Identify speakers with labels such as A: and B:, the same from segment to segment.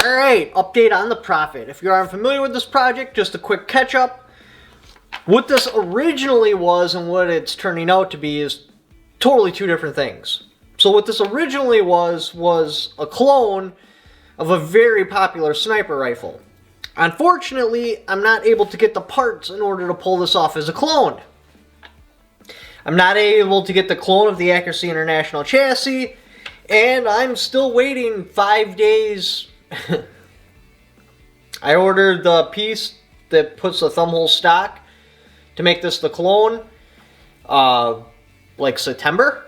A: Alright, update on the Prophet. If you aren't familiar with this project, just a quick catch up. What this originally was and what it's turning out to be is totally two different things. So what this originally was a clone of a very popular sniper rifle. Unfortunately, I'm not able to get the parts in order to pull this off as a clone. I'm not able to get the clone of the Accuracy International chassis, and I'm still waiting 5 days. I ordered the piece that puts the thumbhole stock to make this the clone, like September,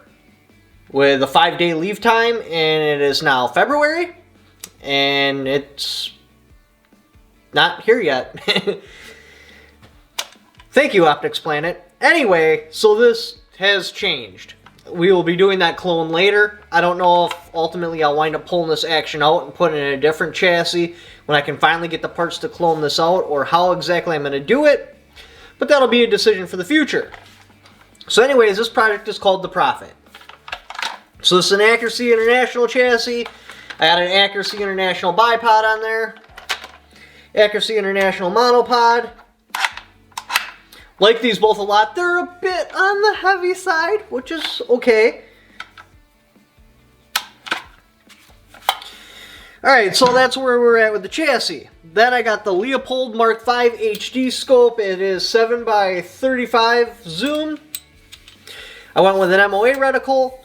A: with a 5-day leave time, and it is now February, and it's not here yet. Thank you, Optics Planet. Anyway, so this has changed. We will be doing that clone later. I don't know if ultimately I'll wind up pulling this action out and putting it in a different chassis when I can finally get the parts to clone this out, or how exactly I'm going to do it. But that'll be a decision for the future. So anyways, this project is called the Prophet. So this is an Accuracy International chassis. I got an Accuracy International bipod on there. Accuracy International monopod. Like these both a lot. They're a bit on the heavy side, which is okay. Alright, so that's where we're at with the chassis. Then I got the Leopold Mark V HD scope. It is 7x35 zoom. I went with an MOA reticle.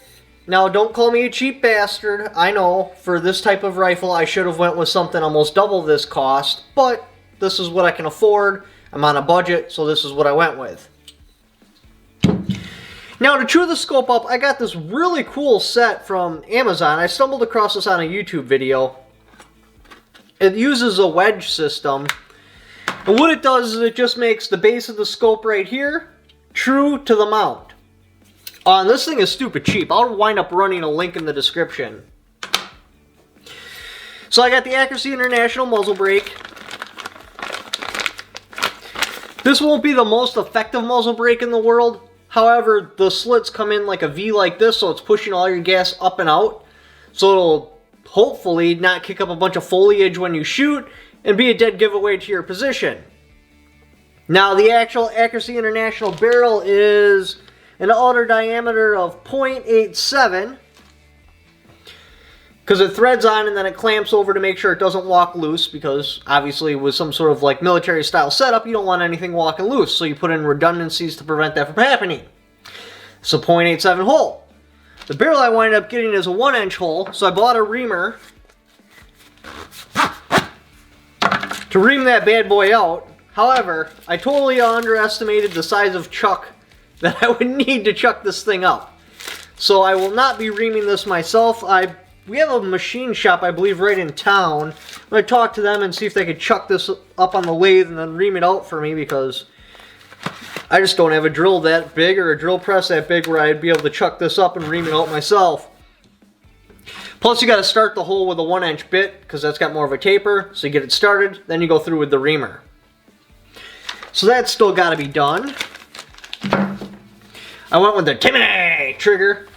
A: Now, don't call me a cheap bastard. I know, for this type of rifle, I should have went with something almost double this cost, but this is what I can afford. I'm on a budget, so this is what I went with. Now, to chew the scope up, I got this really cool set from Amazon. I stumbled across this on a YouTube video. It uses a wedge system, and what it does is it just makes the base of the scope right here true to the mount. And this thing is stupid cheap. I'll wind up running a link in the description. So I got the Accuracy International muzzle brake. This won't be the most effective muzzle brake in the world. However, the slits come in like a V like this, so it's pushing all your gas up and out. So it'll hopefully not kick up a bunch of foliage when you shoot and be a dead giveaway to your position. Now, the actual Accuracy International barrel is an outer diameter of 0.87, because it threads on and then it clamps over to make sure it doesn't walk loose, because obviously with some sort of like military style setup you don't want anything walking loose, so you put in redundancies to prevent that from happening. It's a 0.87 hole. The barrel I wind up getting is a 1-inch hole, so I bought a reamer to ream that bad boy out. However, I totally underestimated the size of chuck that I would need to chuck this thing up. So I will not be reaming this myself. We have a machine shop, I believe, right in town. I'm going to talk to them and see if they could chuck this up on the lathe and then ream it out for me, because I just don't have a drill that big or a drill press that big where I'd be able to chuck this up and ream it out myself. Plus, you got to start the hole with a 1-inch bit, because that's got more of a taper, so you get it started, then you go through with the reamer. So that's still got to be done. I went with the Timmy trigger.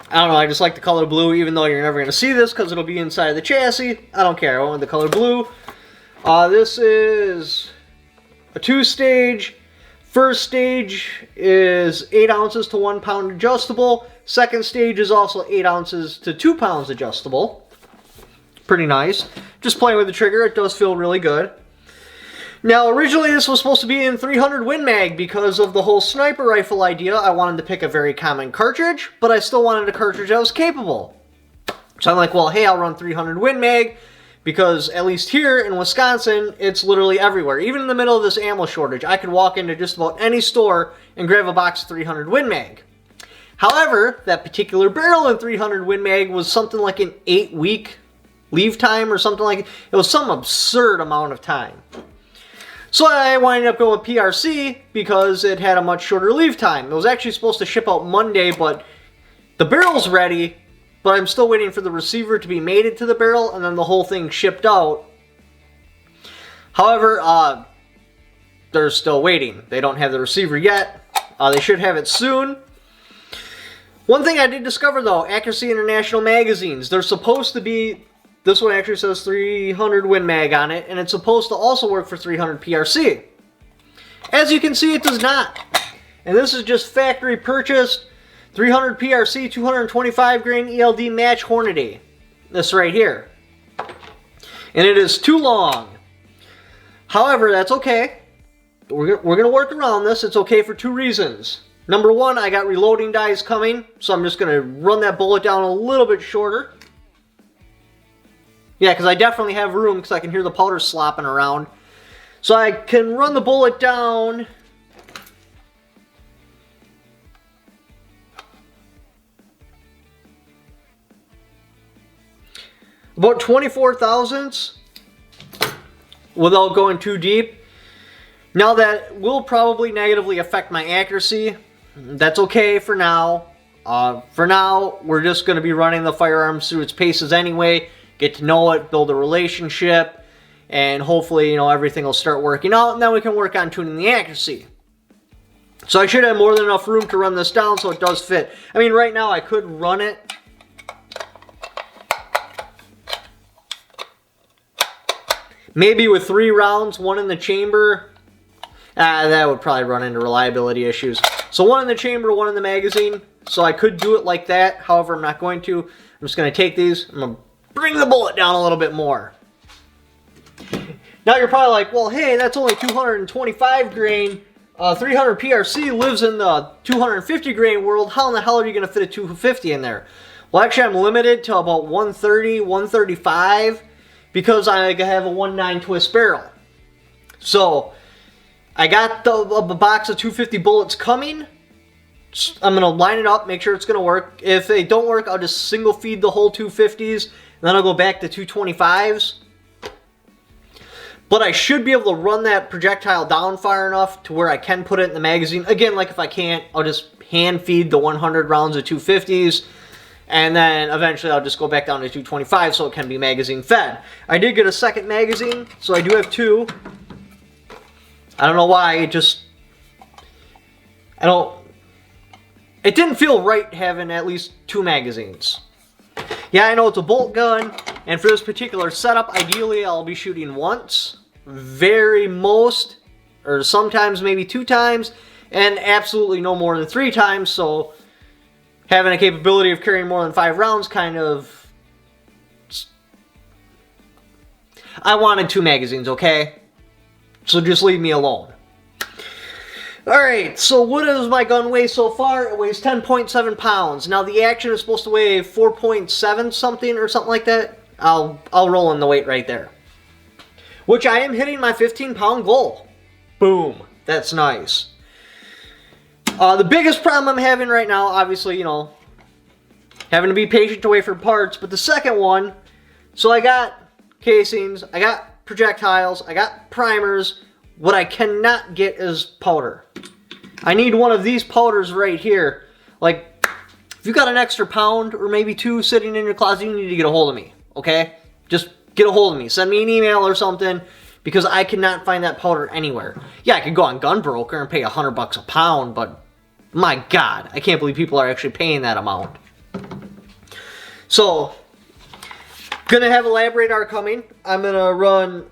A: I don't know, I just like the color blue, even though you're never going to see this because it'll be inside the chassis. I don't care, I went with the color blue. This is a 2-stage. First stage is 8 ounces to 1 pound adjustable. Second stage is also 8 ounces to 2 pounds adjustable. Pretty nice. Just playing with the trigger, it does feel really good. Now, originally this was supposed to be in 300 Win Mag because of the whole sniper rifle idea. I wanted to pick a very common cartridge, but I still wanted a cartridge that was capable. So I'm like, well, hey, I'll run 300 Win Mag, because at least here in Wisconsin, it's literally everywhere. Even in the middle of this ammo shortage, I could walk into just about any store and grab a box of 300 Win Mag. However, that particular barrel in 300 Win Mag was something like an 8-week leave time or something like it. It was some absurd amount of time. So I winded up going with PRC because it had a much shorter leave time. It was actually supposed to ship out Monday, but the barrel's ready, but I'm still waiting for the receiver to be mated to the barrel and then the whole thing shipped out. However, they're still waiting. They don't have the receiver yet. They should have it soon. One thing I did discover though, Accuracy International magazines, they're supposed to be This one actually says 300 Win Mag on it, and it's supposed to also work for 300 PRC. As you can see, it does not. And this is just factory purchased 300 PRC, 225 grain ELD match Hornady. This right here. And it is too long. However, that's okay. We're going to work around this. It's okay for two reasons. Number one, I got reloading dies coming, so I'm just going to run that bullet down a little bit shorter. Yeah, because I definitely have room because I can hear the powder slopping around. So I can run the bullet down about 24 thousandths without going too deep. Now that will probably negatively affect my accuracy. That's okay for now. For now, we're just going to be running the firearms through its paces anyway. Get to know it, build a relationship, and hopefully, everything will start working out, and then we can work on tuning the accuracy. So I should have more than enough room to run this down so it does fit. I mean, right now I could run it maybe with 3 rounds, 1 in the chamber. That would probably run into reliability issues. So 1 in the chamber, 1 in the magazine. So I could do it like that. However, I'm not going to. I'm just going to take these. I'm going to bring the bullet down a little bit more. Now you're probably like, well, hey, that's only 225 grain. 300 PRC lives in the 250 grain world. How in the hell are you going to fit a 250 in there? Well, actually, I'm limited to about 130, 135 because I have a 1.9 twist barrel. So I got a box of 250 bullets coming. I'm going to line it up, make sure it's going to work. If they don't work, I'll just single feed the whole 250s. Then I'll go back to 225s. But I should be able to run that projectile down far enough to where I can put it in the magazine. Again, like if I can't, I'll just hand feed the 100 rounds of 250s. And then eventually I'll just go back down to 225 so it can be magazine fed. I did get a second magazine, so I do have 2. I don't know why, it didn't feel right having at least 2 magazines. Yeah, I know it's a bolt gun, and for this particular setup, ideally I'll be shooting once, very most, or sometimes maybe 2 times, and absolutely no more than 3 times, so having a capability of carrying more than 5 rounds kind of... I wanted 2 magazines, okay? So just leave me alone. Alright, so what does my gun weigh so far? It weighs 10.7 pounds. Now the action is supposed to weigh 4.7 something or something like that. I'll roll in the weight right there. Which I am hitting my 15-pound goal. Boom. That's nice. The biggest problem I'm having right now, obviously, having to be patient to wait for parts. But the second one, so I got casings, I got projectiles, I got primers. What I cannot get is powder. I need one of these powders right here. Like, if you got an extra pound or maybe 2 sitting in your closet, you need to get a hold of me, okay? Just get a hold of me. Send me an email or something because I cannot find that powder anywhere. Yeah, I could go on Gunbroker and pay $100 a pound, but my God, I can't believe people are actually paying that amount. So, gonna have a lab radar coming. I'm gonna run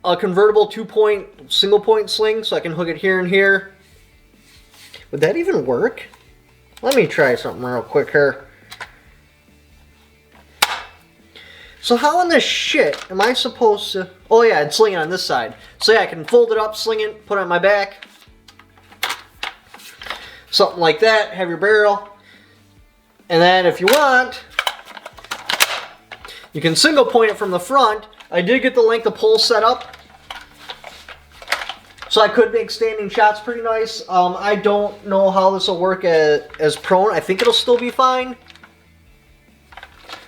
A: a convertible 2-point single point sling so I can hook it here and here. Would that even work? Let me try something real quick here. So how in the shit am I supposed to... Oh yeah, it's slinging on this side. So yeah, I can fold it up, sling it, put it on my back. Something like that, have your barrel. And then if you want, you can single point it from the front. I did get the length of pull set up, so I could make standing shots pretty nice. I don't know how this will work as prone. I think it'll still be fine.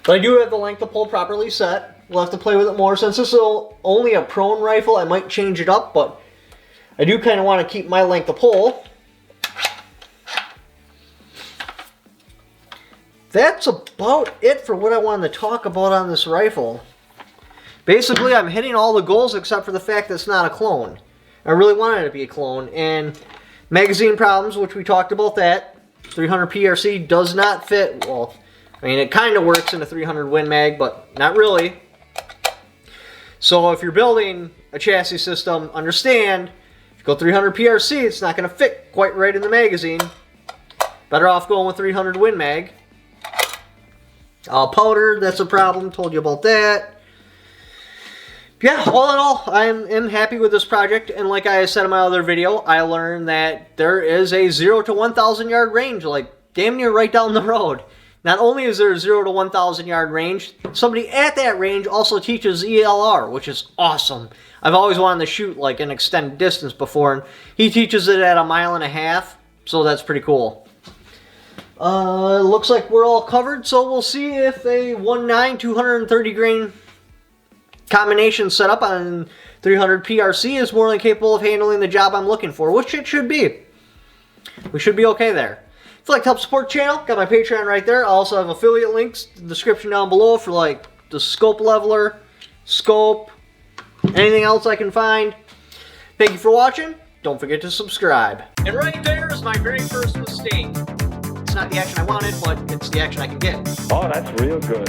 A: But I do have the length of pull properly set. We'll have to play with it more. Since this is only a prone rifle, I might change it up, but I do kind of want to keep my length of pull. That's about it for what I wanted to talk about on this rifle. Basically, I'm hitting all the goals except for the fact that it's not a clone. I really wanted it to be a clone. And magazine problems, which we talked about that. 300 PRC does not fit. Well, I mean, it kind of works in a 300 Win Mag, but not really. So if you're building a chassis system, understand, if you go 300 PRC, it's not going to fit quite right in the magazine. Better off going with 300 Win Mag. Powder, that's a problem. Told you about that. Yeah, all in all, I am happy with this project. And like I said in my other video, I learned that there is a 0 to 1,000 yard range, like damn near right down the road. Not only is there a 0 to 1,000 yard range, somebody at that range also teaches ELR, which is awesome. I've always wanted to shoot like an extended distance before, and he teaches it at 1.5 miles, so that's pretty cool. Looks like we're all covered, so we'll see if a 1.9 230 grain combination setup on 300 PRC is more than capable of handling the job I'm looking for, which it should be. We should be okay there. If you'd like to help support the channel, got my Patreon right there. I also have affiliate links in the description down below for like the scope leveler, scope, anything else I can find. Thank you for watching. Don't forget to subscribe. And right there is my very first mistake. It's not the action I wanted, but it's the action I can get.
B: Oh, that's real good.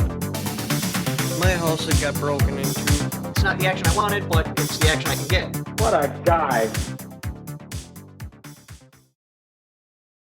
A: My house had got broken into. It's not the action I wanted, but it's the action I can get.
B: What a guy.